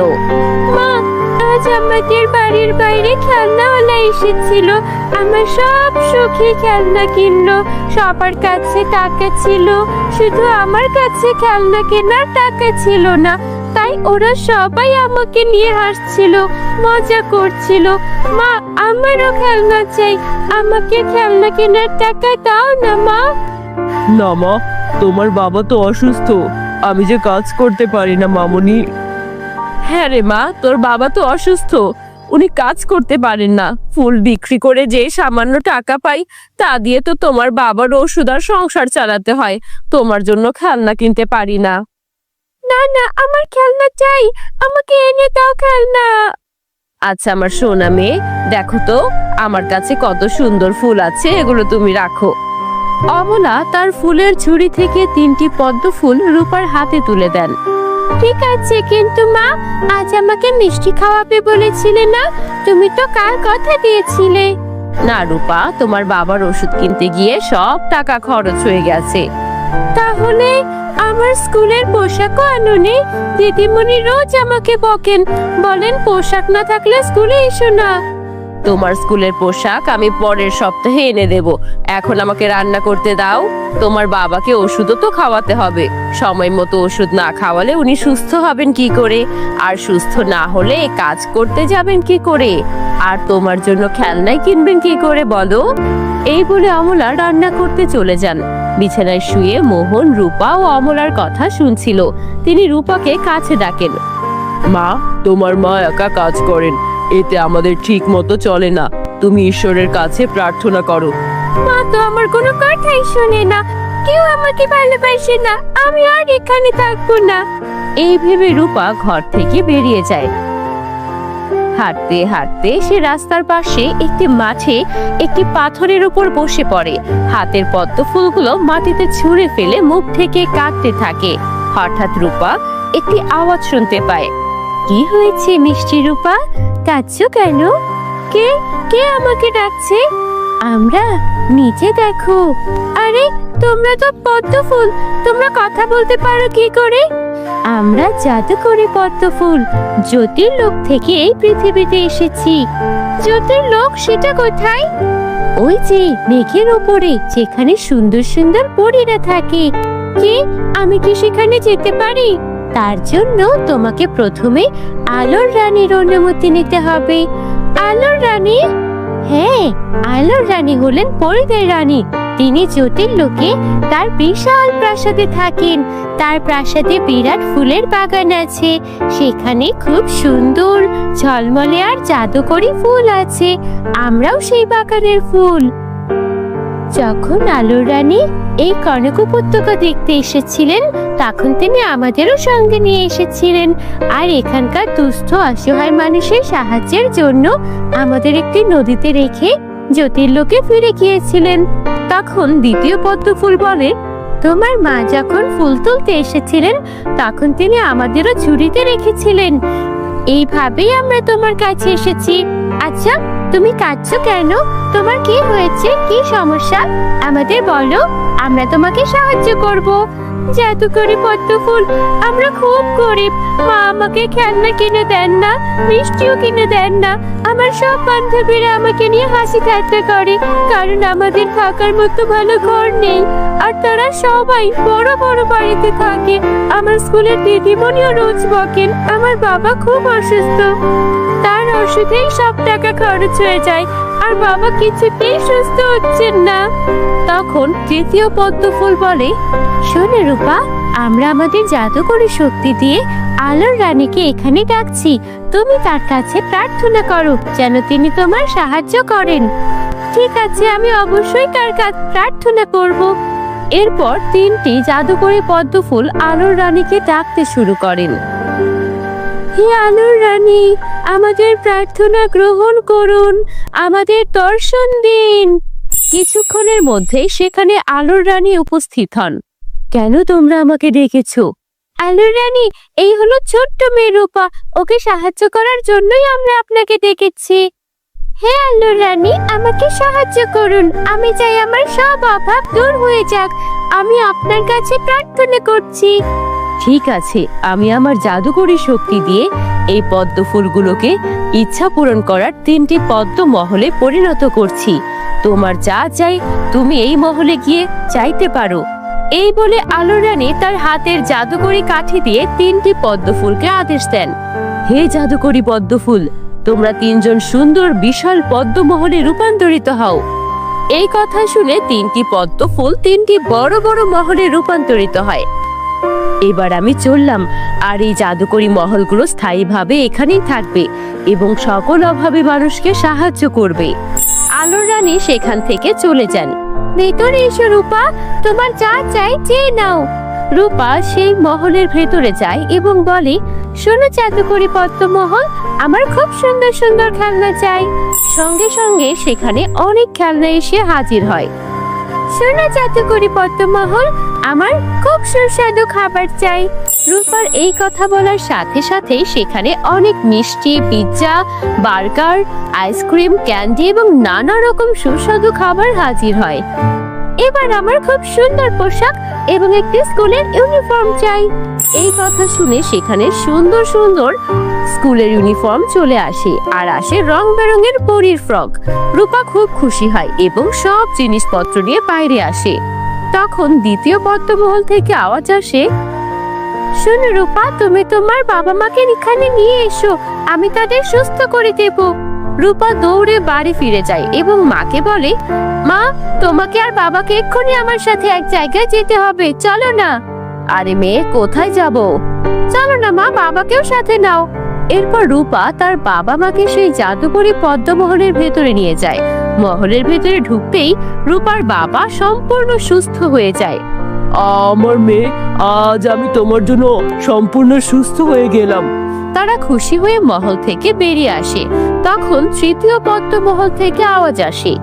মা, আজ আমাদের বাড়ির বাইরে খেলনাওয়ালা এসেছিল। আমার সব সখী খেলনা কিনলো। সবার কাছে টাকা ছিল, শুধু আমার কাছে খেলনা কেনার টাকা ছিল না। তাই ওরা সবাই আমাকে নিয়ে হাসছিল, মজা করছিল। মা, আমারও খেলনা চাই। আমাকে খেলনা কেনার টাকা দাও না মা। না মা, তোমার বাবা তো অসুস্থ, আমি যে কাজ করতে পারি না মামুনি। হ্যাঁ রে মা, তোর বাবা তো অসুস্থ, উনি কাজ করতে পারেন না। ফুল বিক্রি করে যে সামান্য টাকা পাই তা দিয়ে তো তোমার বাবার ওষুধ আর সংসার চালাতে হয়। তোমার জন্য খেলনা কিনতে পারি না। না না, আমার খেলনা চাই, আমাকে এনে দাও খেলনা। আচ্ছা আমার সোনা মেয়ে, দেখো তো আমার কাছে কত সুন্দর ফুল আছে, এগুলো তুমি রাখো। অমলা তার ফুলের ঝুড়ি থেকে 3টি পদ্ম ফুল রূপার হাতে তুলে দেন। ঠিক আছে, কিন্তু মা, আজ আমাকে মিষ্টি খাওয়াবে বলেছিলে না? তুমি তো কাল কথা দিয়েছিলে। না রূপা, তোমার বাবার ওষুধ কিনতে গিয়ে সব টাকা খরচ হয়ে গেছে। তাহলে আমার স্কুলের পোশাকও আনোনি। দিদিমণি রোজ আমাকে বকেন, বলেন পোশাক না থাকলে স্কুলে এসো না। তোমার স্কুলের পোশাক আমি পরের সপ্তাহে এনে দেব। এখন আমাকে রান্না করতে দাও। তোমার বাবাকে ওষুধও তো খাওয়াতে হবে। সময় মতো ওষুধ না খাওয়ালে উনি সুস্থ হবেন কি করে? আর সুস্থ না হলে কাজ করতে যাবেন কি করে? আর তোমার জন্য খেলনাই কিনবেন কি করে বলো? এই বলে অমলা রান্না করতে চলে যান। বিছানায় শুয়ে মোহন, রূপা ও অমলার কথা শুনছিল। তিনি রূপাকে কাছে ডাকেন। মা, তোমার মা একা কাজ করেন, এতে আমাদের ঠিক মতো চলে না। তুমি ঈশ্বরের কাছে প্রার্থনা করো। মা তো আমার কোনো কথাই শোনে না, কেউ আমাকে ভালোবাসে না, আমি আর এখানে থাকবো না। এই ভেবে রূপা ঘর থেকে বেরিয়ে যায়। হাঁটতে হাঁটতে সে রাস্তার পাশে একটি মাঠে একটি পাথরের উপর বসে পড়ে। হাতের পদ্ম ফুলগুলো মাটিতে ছুঁড়ে ফেলে মুখ থেকে কাঁদতে থাকে। হঠাৎ রূপা একটি আওয়াজ শুনতে পায়। কি হয়েছে মিষ্টি রূপা, কাঁদছো কেন? কে কে আমাকে ডাকছে? আমরা, নিচে দেখো। আরে তোমরা তো পদ্ম ফুল, তোমরা কথা বলতে পারো কি করে? আমরা জাদুকরি পদ্ম ফুল, জ্যোতির্লোক থেকে এই পৃথিবীতে এসেছি। জ্যোতির্লোক সেটা কোথায়? ওই যে মেঘের উপরে, যেখানে সুন্দর সুন্দর পরীরা থাকে। কি, আমি কি সেখানে যেতে পারি? তার জন্য তোমাকে প্রথমে আলোর রানীর অনুমতি নিতে হবে। আলোর রানী? হ্যাঁ, আলোর রানী হলেন পরীদের রানী। তিনি জ্যোতির্লোকে তার বিশাল প্রাসাদে থাকেন। তার প্রাসাদে বিরাট ফুলের বাগান আছে। সেখানে খুব সুন্দর ঝলমলে আর জাদুকরি ফুল আছে। আমরাও সেই বাগানের ফুল। যখন আলোর রানী এই কনক উপত্যকা দেখতে এসেছিলেন, তখন তিনি আমাদেরও সঙ্গে নিয়ে এসেছিলেন। আর এখানকার দুস্থ অসহায় মানুষের সাহায্যের জন্য আমাদের একটি নদীতে রেখে জ্যোতির্লোকে ফিরে গিয়েছিলেন। তখন দ্বিতীয় পদ্ম ফুল বলে, তোমার মা যখন ফুল তুলতে এসেছিলেন, তখন তিনি আমাদেরও ঝুড়িতে রেখেছিলেন। এইভাবেই আমরা তোমার কাছে এসেছি। আচ্ছা, তুমি কাঁদছো কেন? তোমার কি হয়েছে, কি সমস্যা? আমাদের বলো, আমরা তোমাকে সাহায্য করব। জাদুকরি পদ্ম ফুল, আমরা খুব গরিব। মা আমাকে খেলনা কিনে দেন না, মিষ্টিও কিনে দেন না। আমার সব বান্ধবীরা আমাকে নিয়ে হাসি ঠাট্টা করে, কারণ আমাদের থাকার মতো ভালো ঘর নেই। আর তারা সবাই বড় বড় বাড়িতে থাকে। আমার স্কুলের দিদিমণিও রোজ বকেন। আমার বাবা খুব অসুস্থ, তার ওষুধেই সব টাকা খরচ হয়ে যায়। আর বাবা কিছুতেই সুস্থ হচ্ছেন না। তখন তৃতীয় পদ্ম ফুল বলে, শোনো রূপা, আমরা আমাদের জাদুকরি শক্তি দিয়ে আলোর রানীকে এখানে ডাকছি। তুমি তার কাছে প্রার্থনা করো যেন তিনি তোমার সাহায্য করেন। ঠিক আছে, আমি অবশ্যই তার কাছে প্রার্থনা করব। এরপর তিনটি জাদুকরি পদ্ম ফুল আলোর রানীকে ডাকতে শুরু করেন। হে আলোর রানী, আমাদের প্রার্থনা গ্রহণ করুন, আমাদের দর্শন দিন। কিছুক্ষণের মধ্যেই সেখানে আলোর রানী উপস্থিত হন। কেন তোমরা আমাকে ডেকেছো? আলোর রানী, এই হলো ছোট্ট মেয়ে রূপা, ওকে সাহায্য করার জন্যই আমরা আপনাকে ডেকেছি। হে আলোর রানী, আমাকে সাহায্য করুন। আমি চাই আমার সব অভাব দূর হয়ে যাক। আমি আপনার কাছে প্রার্থনা করছি। ঠিক আছে, আমি আমার জাদুকরি শক্তি দিয়ে এই পদ্ম ফুলগুলোকে ইচ্ছা পূরণ করার তিনটি পদ্ম মহলে পরিণত করছি। তোমার যা চাই তুমি এই মহলে গিয়ে চাইতে পারো। এই বলে আলোর রানী তার হাতের জাদুকরি কাঠি দিয়ে তিনটি পদ্ম ফুলকে আদেশ দেন। হে জাদুকরি পদ্ম ফুল, তোমরা তিনজন সুন্দর বিশাল পদ্ম মহলে রূপান্তরিত হও। এই কথা শুনে তিনটি পদ্ম ফুল তিনটি বড় বড় মহলে রূপান্তরিত হয়। এবার আমি চললাম, আর এই জাদুকরি মহলগুলো স্থায়ীভাবে এখানেই থাকবে এবং সকল অভাবী মানুষকে সাহায্য করবে। আলোর রানী সেখান থেকে চলে যান। ভেতরে এসো রূপা, তোমার যা চাই চেয়ে নাও। রূপা সেই মহলের ভেতরে যায় এবং বলে, শোনো জাদুকরি পদ্মমহল, আমার খুব সুন্দর সুন্দর খেলনা চাই। সঙ্গে সঙ্গে সেখানে অনেক খেলনা এসে হাজির হয়। শোনো জাদুকরি পদ্মমহল, আমার খুব সুস্বাদু খাবার চাই। রূপার এই কথা বলার সাথে সাথে সেখানে অনেক মিষ্টি, পিৎজা, বার্গার, আইসক্রিম, ক্যান্ডি এবং নানা রকম সুস্বাদু খাবার হাজির হয়। এবার আমার খুব সুন্দর পোশাক এবং একটি স্কুলের ইউনিফর্ম চাই। এই কথা শুনে সেখানে সুন্দর সুন্দর স্কুলের ইউনিফর্ম চলে আসে, আর আসে রং বেরঙের পরীর ফ্রক। রূপা খুব খুশি হয় এবং সব জিনিসপত্র নিয়ে বাইরে আসে। তখন দ্বিতীয় পদ্মমহল থেকে আওয়াজ আসে, শোনো রূপা, তুমি তোমার বাবা মাকে এখানে নিয়ে এসো, আমি তাদের সুস্থ করে দেব। রূপা দৌড়ে বাড়ি ফিরে যায় এবং মাকে বলে, মা, তোমাকে আর বাবাকে এক্ষুনি আমার সাথে এক জায়গায় যেতে হবে, চলো না। আরে মেয়ে, কোথায় যাব? চলো না মা, বাবাকেও সাথে নাও। এরপর রূপা তার বাবা মাকে সেই জাদুকরী পদ্মমহলের ভেতরে নিয়ে যায়। মহলের ভেতরে ঢুকতেই রূপার বাবা সম্পূর্ণ সুস্থ হয়ে যায়। আমার মেয়ে, আজ আমি তোমার জন্য সম্পূর্ণ সুস্থ হয়ে গেলাম। তারা খুশি হয়ে মহল থেকে বেরিয়ে আসে। তখন তৃতীয় পদ্মমহল থেকে আওয়াজ আসে,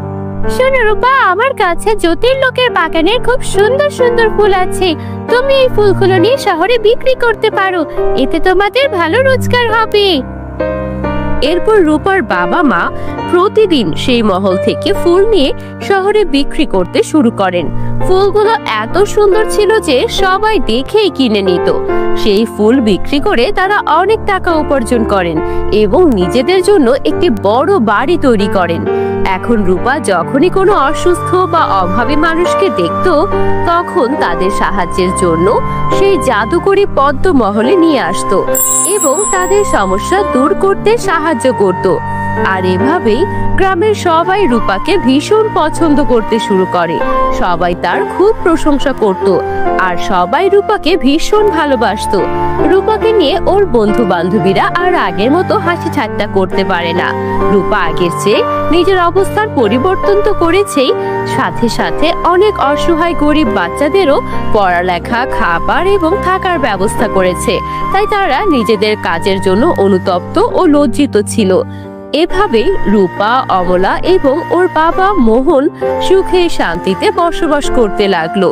শোনো রূপা, আমার কাছে জ্যোতির্লোকের বাগানের খুব সুন্দর সুন্দর ফুল আছে, তুমি এই ফুলগুলো নিয়ে শহরে বিক্রি করতে পারো, এতে তোমাদের ভালো রোজগার হবে। এরপর রূপার বাবা মা প্রতিদিন সেই মহল থেকে ফুল নিয়ে শহরে বিক্রি করতে শুরু করেন। ফুলগুলো এত সুন্দর ছিল যে সবাই দেখেই কিনে নিত। সেই ফুল বিক্রি করে তারা অনেক টাকা উপার্জন করেন এবং নিজেদের জন্য একটি বড় বাড়ি তৈরি করেন। এখন রূপা যখনই কোনো অসুস্থ বা অভাবী মানুষকে দেখত, তখন তাদের সাহায্যের জন্য সেই জাদুকরী পদ্মমহলে নিয়ে আসতো এবং তাদের সমস্যা দূর করতে সাহায্য করত। আর এভাবেই গ্রামের সবাই রূপাকে ভীষণ পছন্দ করতে শুরু করে। সবাই তার খুব প্রশংসা করত আর সবাই রূপাকে ভীষণ ভালোবাসতো। রূপাকে নিয়ে ওর বন্ধু বান্ধবীরা আর আগের মতো হাসি ঠাট্টা করতে পারে না। রূপা আগের চেয়ে নিজের অবস্থার পরিবর্তন তো করেছেই, সাথে সাথে অনেক অসহায় গরিব বাচ্চাদেরও পড়ালেখা, খাবার এবং থাকার ব্যবস্থা করেছে। তাই তারা নিজেদের কাজের জন্য অনুতপ্ত ও লজ্জিত ছিল। এভাবে রূপা, অমলা এবং ওর বাবা মোহন সুখে শান্তিতে বসবাস করতে লাগলো।